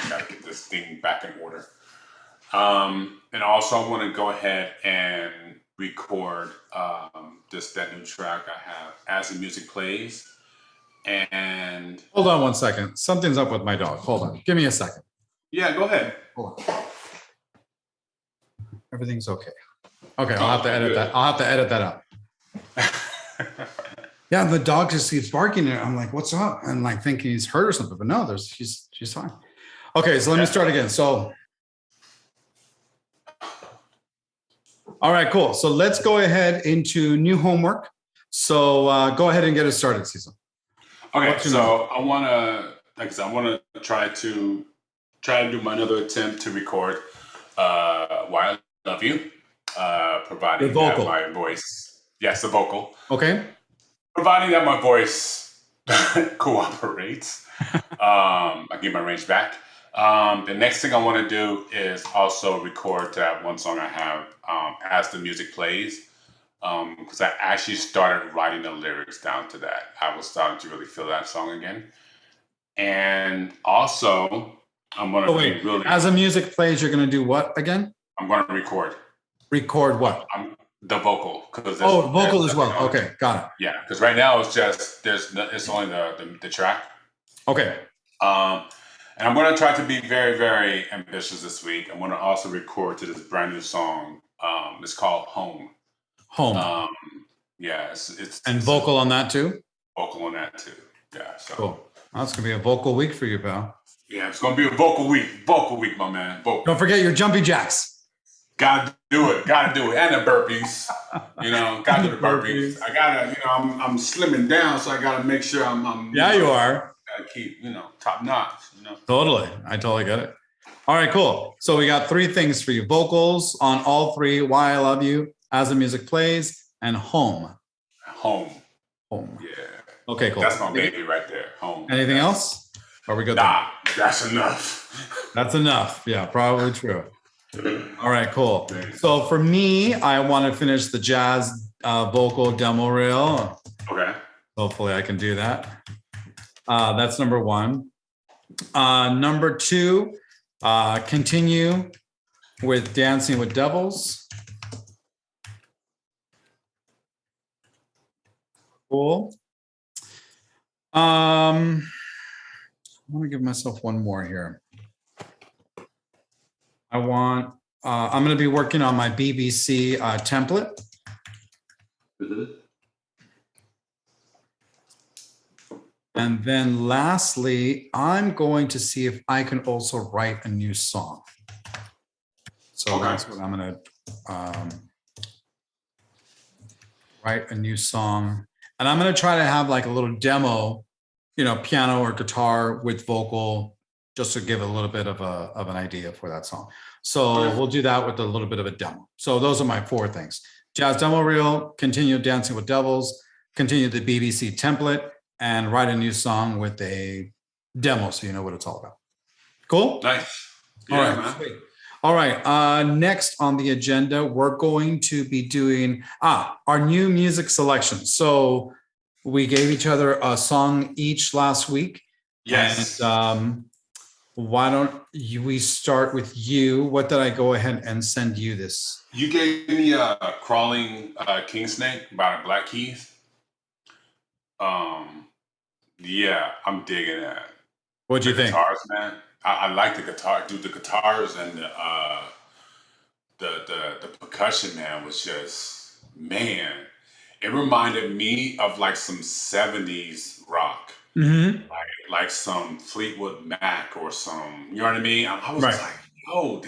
Got to get this thing back in order. And also, I want to go ahead and record that new track I have as the music plays. And hold on one second. Something's up with my dog. Hold on. Give me a second. Yeah, go ahead. Hold on. Everything's okay. Okay, I'll have to edit that. I'll have to edit that out. Yeah, the dog just keeps barking. I'm like, what's up? And like thinking he's hurt or something, but no, she's fine. Okay, so let me start again. So, all right, cool. So let's go ahead into new homework. So go ahead and get us started, Cecil. Okay, so I want to try to do my another attempt to record "Why I Love You," providing that my voice, yes, the vocal. Okay. Providing that my voice cooperates, I get my range back. The next thing I want to do is also record that one song I have as the music plays, because I actually started writing the lyrics down to that. I was starting to really feel that song again. And also, I'm going to really... As the music plays, you're going to do what again? I'm going to record. Record what? The vocal. Vocal as well. Okay, got it. Yeah, because right now it's just it's only the track. Okay. And I'm going to try to be very, very ambitious this week. I'm going to also record to this brand new song. It's called "Home." Home. Yeah, it's vocal on that too. Vocal on that too. Yeah. So cool. That's gonna be a vocal week for you, pal. Yeah, it's gonna be a vocal week. Vocal week, my man. Vocal. Don't forget your jumpy jacks. Gotta do it, and the burpees. Gotta do the burpees. I gotta, I'm slimming down, so I gotta make sure I'm. Yeah, you are. Gotta keep, top notch. Totally, I totally get it. All right, cool. So we got 3 things for you: vocals on all 3, "Why I Love You," as the music plays, and "Home." Home. Yeah. Okay, cool. That's my baby right there. Home. Anything else? Are we good? Nah, that's enough. That's enough. Yeah, probably true. All right, cool. So for me, I want to finish the jazz vocal demo reel. Okay. Hopefully I can do that. That's number 1. Number 2, continue with "Dancing with Devils." Cool. I want to give myself one more here. I'm going to be working on my BBC template. And then lastly, I'm going to see if I can also write a new song. So that's what I'm going to write a new song. And I'm going to try to have like a little demo, piano or guitar with vocal, just to give a little bit of an idea for that song. So we'll do that with a little bit of a demo. So those are my 4 things: jazz demo reel, continue "Dancing with Devils," continue the BBC template, and write a new song with a demo so you know what it's all about. Cool? Nice. All right. Man. Sweet. All right. Next on the agenda, we're going to be doing our new music selection. So we gave each other a song each last week. Yes. And why don't we start with you? What did I go ahead and send you this? You gave me a "Crawling King Snake" by the Black Keys. Yeah, I'm digging that. What'd you think? Guitars, man. I like the guitar. Dude, the guitars and the percussion, man, was just, man. It reminded me of like some 70s rock. Mm-hmm. Like like some Fleetwood Mac or some, you know what I mean? I was Right. just like, yo,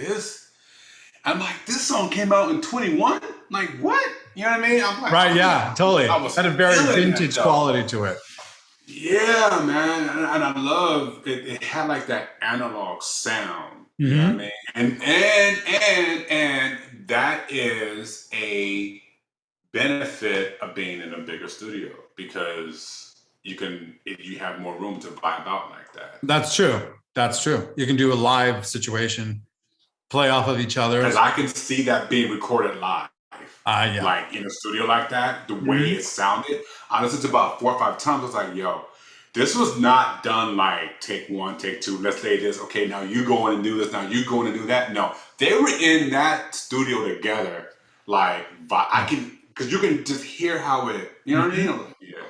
I'm like, this song came out in 21? Like, what? You know what I mean? I'm like, Right. Yeah, totally. I was Had a very feeling that, vintage though. quality to it. Yeah, man, and I love it. It had like that analog sound. You know what I mean? And that is a benefit of being in a bigger studio because you have more room to vibe out like that. That's true. That's true. You can do a live situation, play off of each other. Because I can see that being recorded live. Yeah. Like in a studio like that, the way it sounded. I listened to about 4 or 5 times. I was like, yo, this was not done like take 1, take 2. Let's say this. Okay, now you go in and do this. Now you go in and do that. No, they were in that studio together. Like because you can just hear how it. You know what I mean? Like, yeah.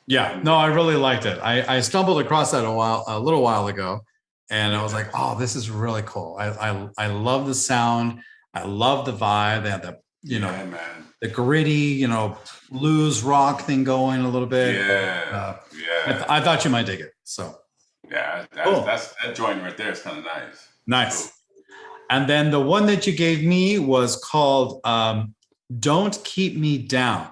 Yeah. No, I really liked it. I stumbled across that a little while ago, and I was like, oh, this is really cool. I love the sound. I love the vibe. They had the man. the gritty, blues rock thing going a little bit. Yeah. I thought you might dig it. So yeah, that joint right there is kind of nice. Nice. Cool. And then the one that you gave me was called "Don't Keep Me Down."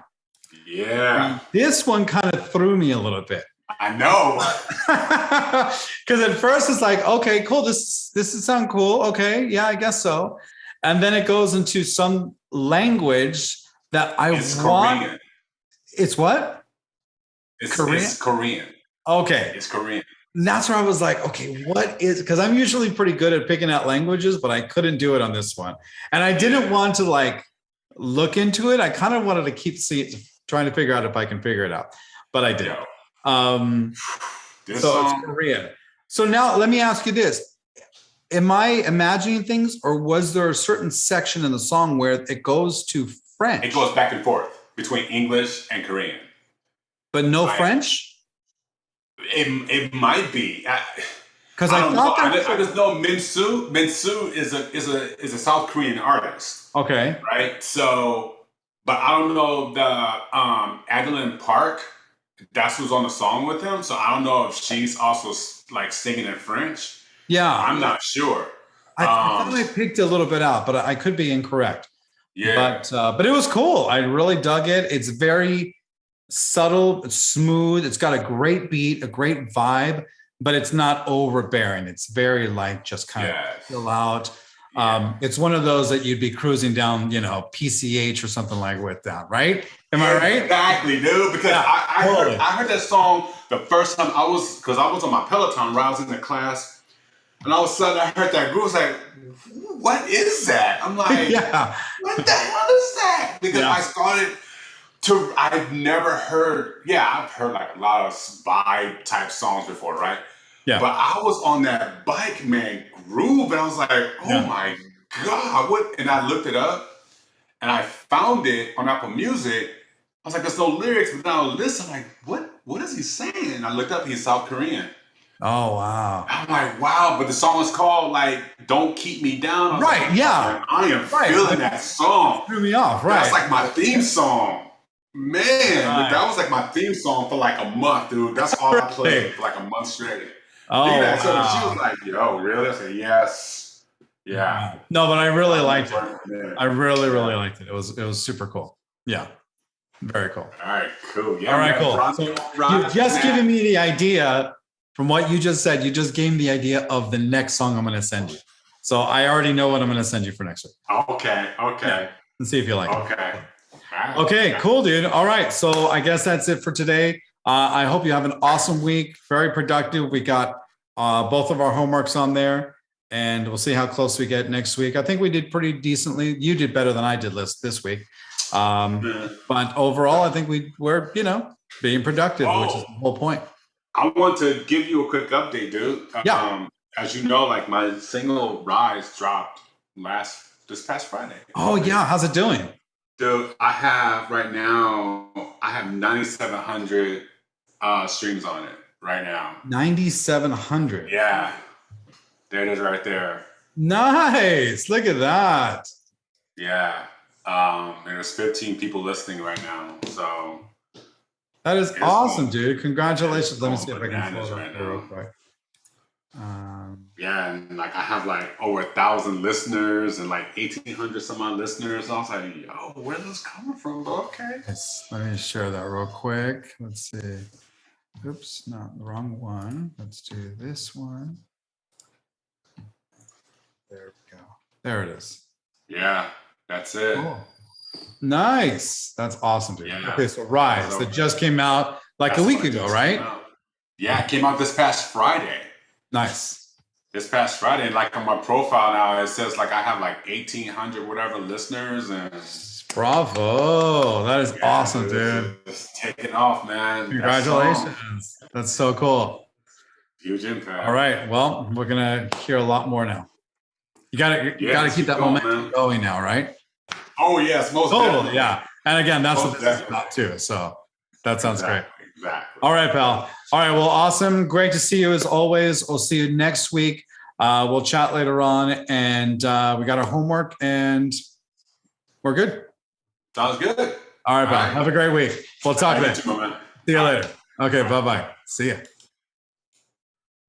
Yeah. And this one kind of threw me a little bit. I know. Because at first it's like, okay, cool. This sound cool. Okay, yeah, I guess so. And then it goes into some language that it's Korean. It's what? It's Korean. It's Korean. Okay. It's Korean. And that's where I was like, okay, what is, because I'm usually pretty good at picking out languages, but I couldn't do it on this one. And I didn't want to like look into it. I kind of wanted to keep trying to figure out if I can figure it out, but I did. It's Korean. So now let me ask you this. Am I imagining things, or was there a certain section in the song where it goes to French? It goes back and forth between English and Korean. But no French? It might be. Because I thought I just know Minsu. Minsu is a South Korean artist. Okay. Right? So, but I don't know the Adeline Park. That's who's on the song with him. So I don't know if she's also like singing in French. Yeah. I'm not sure. I thought I picked a little bit out, but I could be incorrect. Yeah. But it was cool. I really dug it. It's very subtle, it's smooth. It's got a great beat, a great vibe, but it's not overbearing. It's very like just kind of chill out. It's one of those that you'd be cruising down, PCH or something like with that, right? Am I right? Exactly, dude. Because I heard that song the first time I was on my Peloton while I was in the class, and all of a sudden I heard that groove. I was like, what is that? I'm like, what the hell is that? Because I started I've never heard, I've heard like a lot of vibe type songs before, right? Yeah. But I was on that bike, man, groove, and I was like, oh my God, what? And I looked it up, and I found it on Apple Music. I was like, there's no lyrics, but now listen, I'm like, what is he saying? I looked up, he's South Korean. Oh, wow. I'm like, wow, but the song is called like "Don't Keep Me Down." Right, like, yeah. I am feeling that song. Threw me off, right? That's like my theme song. Man, that was like my theme song for like a month, dude. That's all I played for like a month straight. Oh, wow. So she was like, yo, really? I said, yes. Yeah. No, but I really liked it. I really, really liked it. It was super cool. Yeah. Very cool. All right, cool. Yeah, all right, cool. So you've just given me the idea from what you just said. You just gave me the idea of the next song I'm going to send you. So I already know what I'm going to send you for next week. Okay. Yeah. And see if you like it. Okay. Right. Okay, cool, dude. All right. So I guess that's it for today. I hope you have an awesome week. Very productive. We got both of our homeworks on there, and we'll see how close we get next week. I think we did pretty decently. You did better than I did this week. But overall, I think we're being productive, which is the whole point. I want to give you a quick update, dude. As you know, like my single Rise dropped this past Friday. Oh yeah, how's it doing? Dude, I have 9,700 streams on it right now. 9,700. Yeah. There it is right there. Nice. Look at that. Yeah. There's 15 people listening right now. So That is It's awesome, going- dude. Congratulations. Let me see if I can bananas pull it right up here real now. quick. Yeah, and like I have like over 1,000 listeners and like 1,800 some odd listeners. I was like, yo, where's this coming from, bro? Okay. Let me share that real quick. Let's see. Oops, not the wrong one. Let's do this one. There we go. There it is. Yeah, that's it. Cool. Nice. That's awesome, dude. Yeah. Okay, so Rise, that just came out like That's a week what ago, just right? came out. Yeah, it came out this past Friday. Nice. This past Friday, like on my profile now, it says like I have like 1,800 whatever listeners, and Bravo. That is awesome, dude. It's taking off, man. Congratulations. That's so cool. Huge impact. All right. Well, we're gonna hear a lot more now. You gotta keep that going, momentum man. going now, right? Oh yes, most Totally, definitely. yeah. And again, that's Most what this is definitely. about too. So that sounds great. Exactly. All right, pal. All right. Well, awesome. Great to see you as always. We'll see you next week. We'll chat later on, and we got our homework, and we're good. Sounds good. All right, pal. Have a great week. We'll talk You then. too, my man. See you later. Okay. Bye-bye. See ya.